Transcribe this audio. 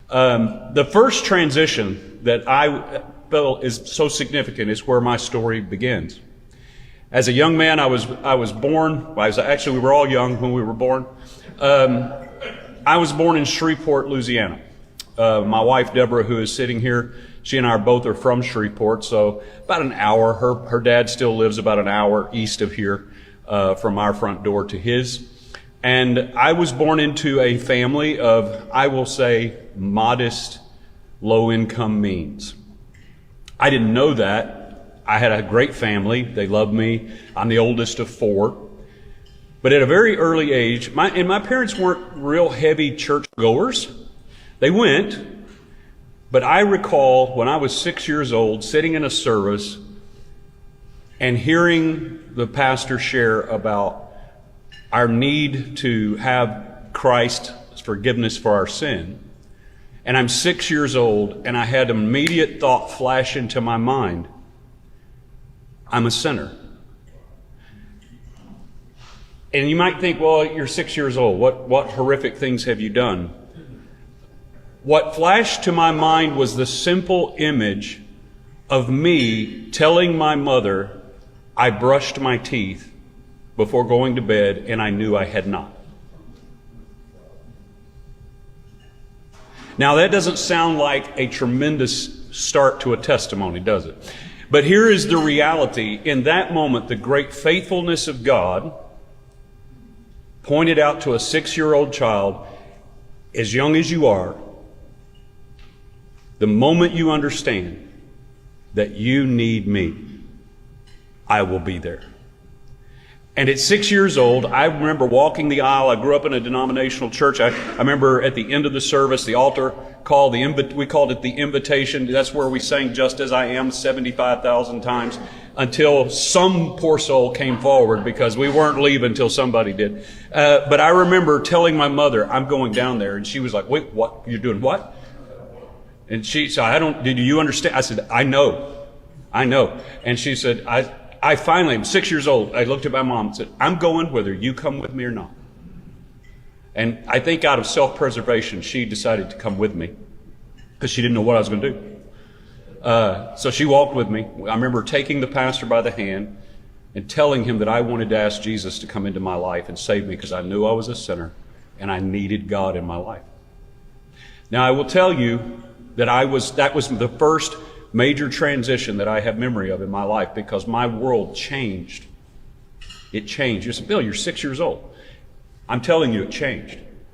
The first transition that I felt is so significant is where my story begins. As a young man, I was born. Actually, we were all young when we were born. I was born in Shreveport, Louisiana. My wife, Deborah, who is sitting here, she and I both are from Shreveport, so about an hour. Her dad still lives about an hour east of here, from our front door to his. And I was born into a family of, I will say, modest, low-income means. I didn't know that. I had a great family. They loved me. I'm the oldest of four. But at a very early age, my parents weren't real heavy church goers. They went, but I recall when I was 6 years old, sitting in a service and hearing the pastor share about our need to have Christ's forgiveness for our sin. And I'm 6 years old, and I had an immediate thought flash into my mind. I'm a sinner. And you might think, well, you're 6 years old. What horrific things have you done? What flashed to my mind was the simple image of me telling my mother I brushed my teeth before going to bed, and I knew I had not. Now, that doesn't sound like a tremendous start to a testimony, does it? But here is the reality. In that moment, the great faithfulness of God pointed out to a 6-year-old child, as young as you are, the moment you understand that you need me, I will be there. And at 6 years old, I remember walking the aisle. I grew up in a denominational church. I remember at the end of the service, the altar called we called it the invitation. That's where we sang Just As I Am 75,000 times until some poor soul came forward, because we weren't leaving until somebody did. But I remember telling my mother, I'm going down there. And she was like, wait, what? You're doing what? And she said, did you understand? I said, I know. And she said, I finally, I'm 6 years old. I looked at my mom and said, I'm going whether you come with me or not. And I think out of self-preservation, she decided to come with me because she didn't know what I was going to do. So she walked with me. I remember taking the pastor by the hand and telling him that I wanted to ask Jesus to come into my life and save me, because I knew I was a sinner and I needed God in my life. Now, I will tell you that that was the first major transition that I have memory of in my life, because my world changed. It changed. You said, Bill, you're 6 years old. I'm telling you, it changed.